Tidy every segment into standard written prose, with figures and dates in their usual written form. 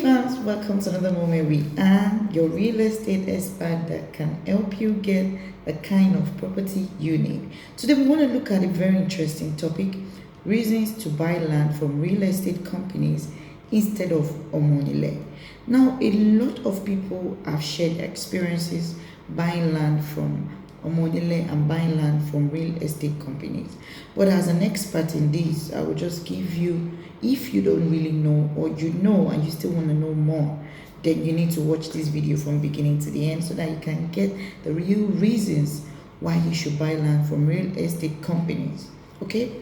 Fans, welcome to another moment with Anne, your real estate expert that can help you get the kind of property you need. Today we want to look at a very interesting topic: reasons to buy land from real estate companies instead of Omo Onile. Now, a lot of people have shared experiences buying land from Omo Onile and buying land from real estate companies. But as an expert in this, I will just give you, if you don't really know, or you know and you still want to know more, then you need to watch this video from beginning to the end so that you can get the real reasons why you should buy land from real estate companies. Okay?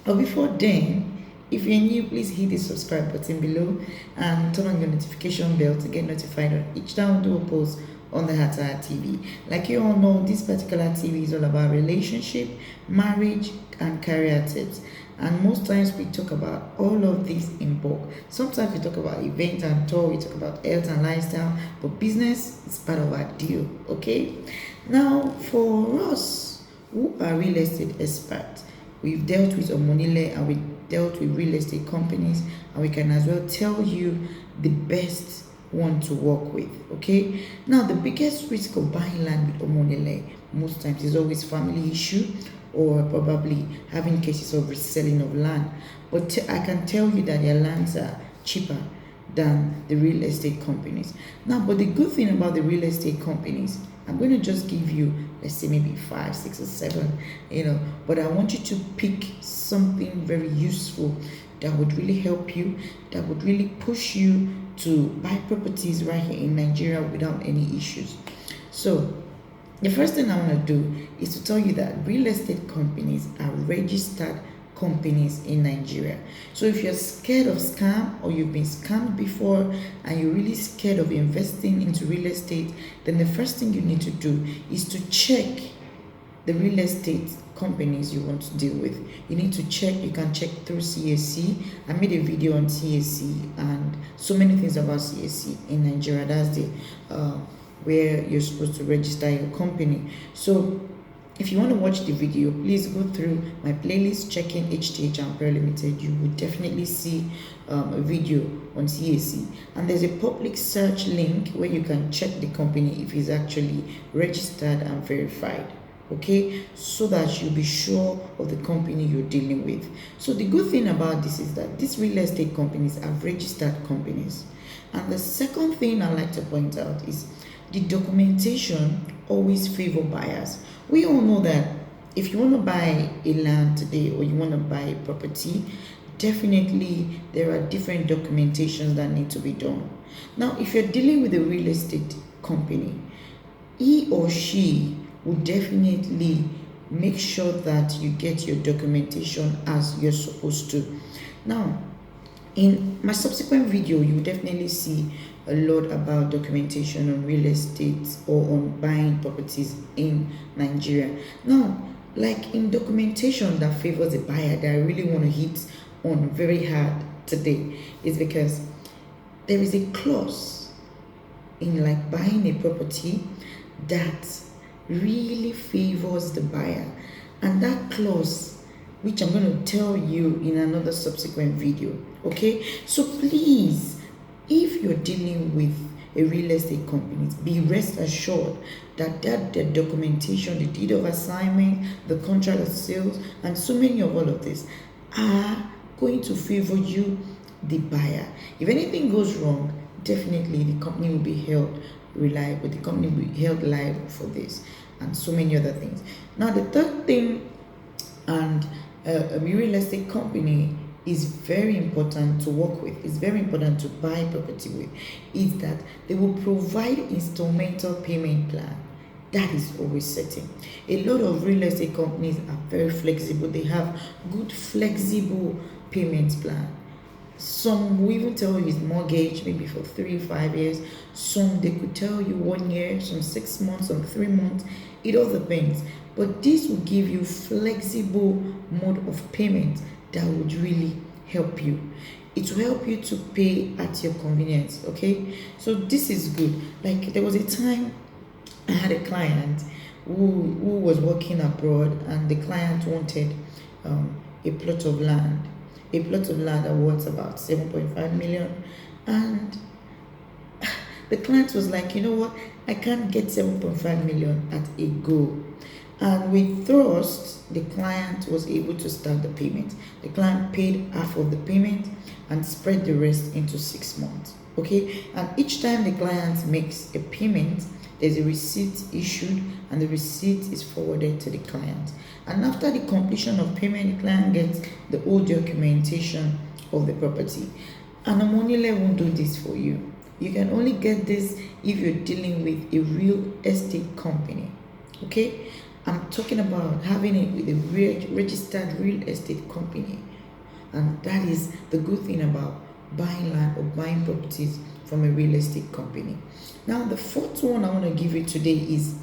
But before then, if you're new, please hit the subscribe button below and turn on your notification bell to get notified on each download post on the Hataya TV. Like you all know, this particular TV is all about relationship, marriage, and career tips. And most times we talk about all of these in bulk. Sometimes we talk about event and tour, we talk about health and lifestyle, but business is part of our deal, okay? Now, for us who are real estate experts, we've dealt with Omo Onile and we dealt with real estate companies, and we can as well tell you the best one to work with. Okay, now the biggest risk of buying land with Omo Onile most times is always family issue, or probably having cases of reselling of land. But I can tell you that their lands are cheaper than the real estate companies. Now, but the good thing about the real estate companies, I'm going to just give you, let's say maybe 5, 6, or 7, but I want you to pick something very useful that would really help you, that would really push you to buy properties right here in Nigeria without any issues. So the first thing I want to do is to tell you that real estate companies are registered companies in Nigeria. So if you're scared of scam, or you've been scammed before and you're really scared of investing into real estate, then the first thing you need to do is to check the real estate companies you want to deal with. You need to check. You can check through CAC. I made a video on CAC and so many things about CAC in Nigeria. That's the where you're supposed to register your company. So if you want to watch the video, please go through my playlist, checking HTH and Pearl Limited. You will definitely see a video on CAC. And there's a public search link where you can check the company if it's actually registered and verified. Okay, so that you'll be sure of the company you're dealing with. So the good thing about this is that these real estate companies are registered companies. And the second thing I like to point out is the documentation always favor buyers. We all know that if you want to buy a land today, or you want to buy a property, definitely there are different documentations that need to be done. Now, if you're dealing with a real estate company, he or she will definitely make sure that you get your documentation as you're supposed to. Now, in my subsequent video, you will definitely see a lot about documentation on real estate or on buying properties in Nigeria. Now, like in documentation that favors a buyer, that I really want to hit on very hard today, is because there is a clause in like buying a property that really favors the buyer, and that clause, which I'm going to tell you in another subsequent video. Okay, so please, if you're dealing with a real estate company, be rest assured that the documentation, the deed of assignment, the contract of sales, and so many of all of this are going to favor you, the buyer. If anything goes wrong, definitely the company will be held reliable. The company will be held liable for this and so many other things. Now, the third thing, and a real estate company is very important to work with, is very important to buy property with, is that they will provide installmental payment plan. That is always certain. A lot of real estate companies are very flexible. They have good flexible payment plan. Some will even tell you it's mortgage, maybe for 3-5 years. Some they could tell you 1 year, some 6 months, some 3 months. It all depends. But this will give you flexible mode of payment that would really help you. It will help you to pay at your convenience. Okay, so this is good. Like there was a time I had a client who was working abroad, and the client wanted a plot of land that worth about 7.5 million, And the client was like, you know what, I can't get 7.5 million at a go. And with trust, the client was able to start the payment. The client paid half of the payment and spread the rest into 6 months. Okay, and each time the client makes a payment, there's a receipt issued, and the receipt is forwarded to the client. And after the completion of payment, the client gets the whole documentation of the property. And Omo Onile won't do this for you. You can only get this if you're dealing with a real estate company. Okay, I'm talking about having it with a registered real estate company. And that is the good thing about buying land or buying properties from a real estate company. Now, the fourth one I want to give you today is,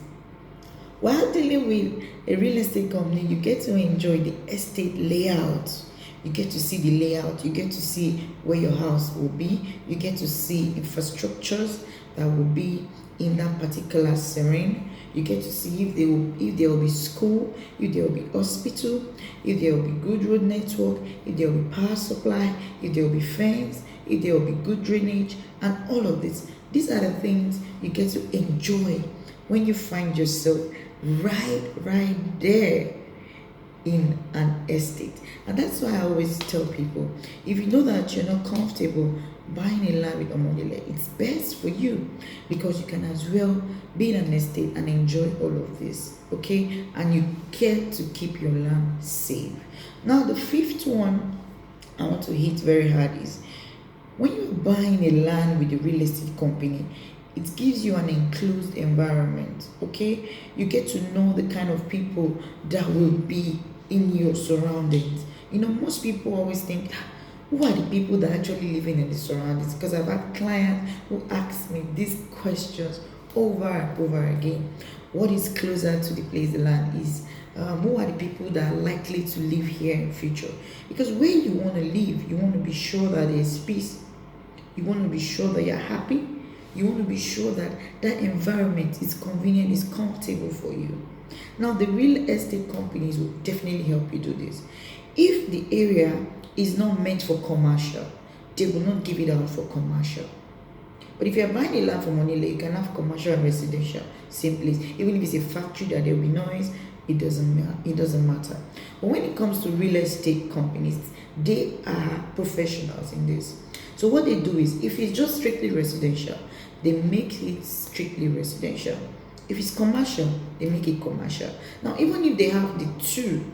while dealing with a real estate company, you get to enjoy the estate layout. You get to see the layout, you get to see where your house will be, you get to see infrastructures that will be in that particular terrain. You get to see if there will be school, if there will be hospital, if there will be good road network, if there will be power supply, if there will be fence, if there will be good drainage, and all of this. These are the things you get to enjoy when you find yourself right there in an estate. And that's why I always tell people, if you know that you're not comfortable buying a land with Omo Onile, it's best for you, because you can as well be in an estate and enjoy all of this. Okay, and you get to keep your land safe. Now, the fifth one I want to hit very hard is, when you're buying a land with a real estate company, it gives you an enclosed environment. Okay, you get to know the kind of people that will be in your surroundings. You know, most people always think, who are the people that are actually living in the surroundings? Because I've had clients who ask me these questions over and over again. What is closer to the place the land is? Who are the people that are likely to live here in future? Because where you want to live, you want to be sure that there's peace. You want to be sure that you're happy. You want to be sure that that environment is convenient, is comfortable for you. Now, the real estate companies will definitely help you do this. If the area is not meant for commercial, they will not give it out for commercial. But if you're buying a land from Onile, you can have commercial and residential, same place. Even if it's a factory that there will be noise, it doesn't matter. But when it comes to real estate companies, they are professionals in this. So what they do is, if it's just strictly residential, they make it strictly residential. If it's commercial, they make it commercial. Now, even if they have the two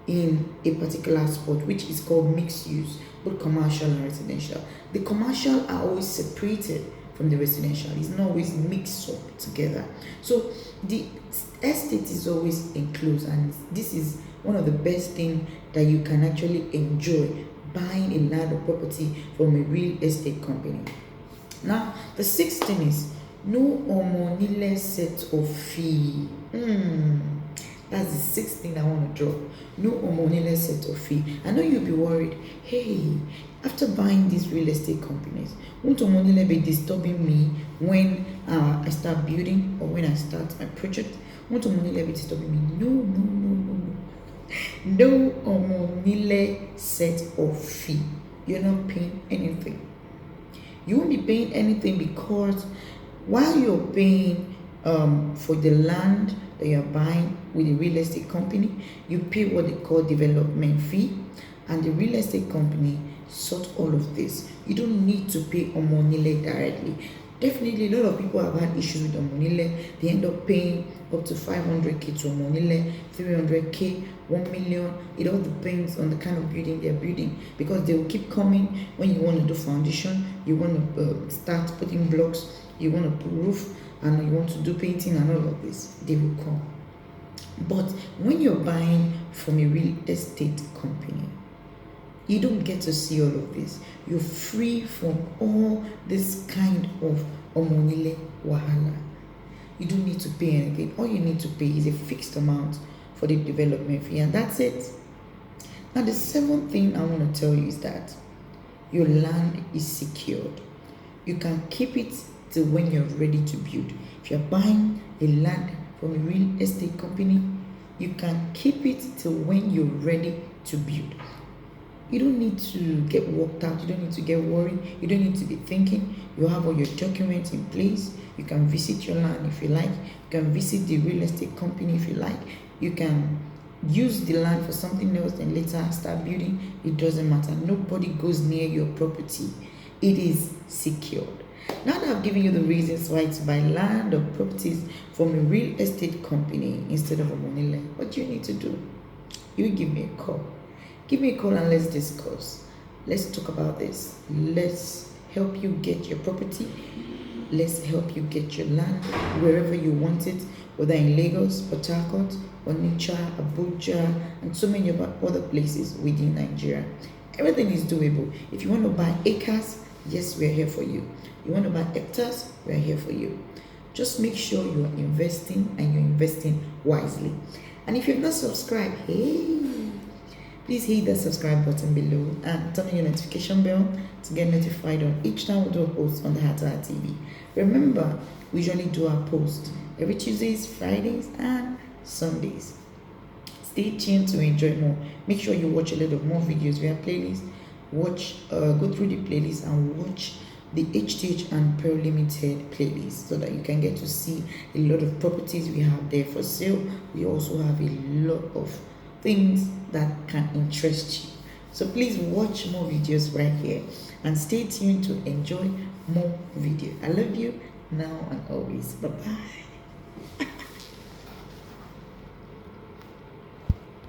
in a particular spot, which is called mixed use, both commercial and residential, the commercial are always separated from the residential. It's not always mixed up together. So the estate is always enclosed, and this is one of the best things that you can actually enjoy buying a land or property from a real estate company. Now, the sixth thing is, no Omo Onile set of fee. That's the sixth thing I want to drop. No Omo Onile set of fee. I know you'll be worried. Hey, after buying these real estate companies, won't Omo Onile be disturbing me when I start building or when I start my project? Won't Omo Onile be disturbing me? No Omo Onile set of fee. You're not paying anything. You won't be paying anything, because while you're paying for the land that you're buying with a real estate company, you pay what they call development fee, and the real estate company sort all of this. You don't need to pay Omo Onile directly. Definitely, a lot of people have had issues with Omo Onile. They end up paying up to 500k to Omo Onile, 300k, 1 million. It all depends on the kind of building they're building, because they will keep coming when you want to do foundation, you want to start putting blocks, you want to put roof, and you want to do painting and all of this. They will come. But when you're buying from a real estate company, you don't get to see all of this. You're free from all this kind of Omo Onile wahala. You don't need to pay anything. All you need to pay is a fixed amount for the development fee, and that's it. Now, the seventh thing I want to tell you is that your land is secured. You can keep it till when you're ready to build. If you're buying a land from a real estate company, you can keep it till when you're ready to build. You don't need to get worked out. You don't need to get worried. You don't need to be thinking. You have all your documents in place. You can visit your land if you like. You can visit the real estate company if you like. You can use the land for something else and later start building. It doesn't matter. Nobody goes near your property. It is secured. Now that I've given you the reasons why to buy land or properties from a real estate company instead of Omo Onile, what do you need to do? You give me a call. Give me a call and let's discuss. Let's talk about this. Let's help you get your property. Let's help you get your land wherever you want it, whether in Lagos, Port Harcourt, Onitsha, Abuja, and so many other places within Nigeria. Everything is doable. If you want to buy acres, yes, we're here for you. You want to buy hectares, we're here for you. Just make sure you're investing and you're investing wisely. And if you've not subscribed, hey, please hit the subscribe button below and turn on your notification bell to get notified on each time we do a post on the Heart to Heart TV. Remember, we usually do our post every Tuesdays, Fridays, and Sundays. Stay tuned to enjoy more. Make sure you watch a lot of more videos. We have playlists. Go through the playlist and watch the HTH and Pearl Limited playlist so that you can get to see a lot of properties we have there for sale. We also have a lot of things that can interest you. So please watch more videos right here and stay tuned to enjoy more videos. I love you now and always. Bye bye.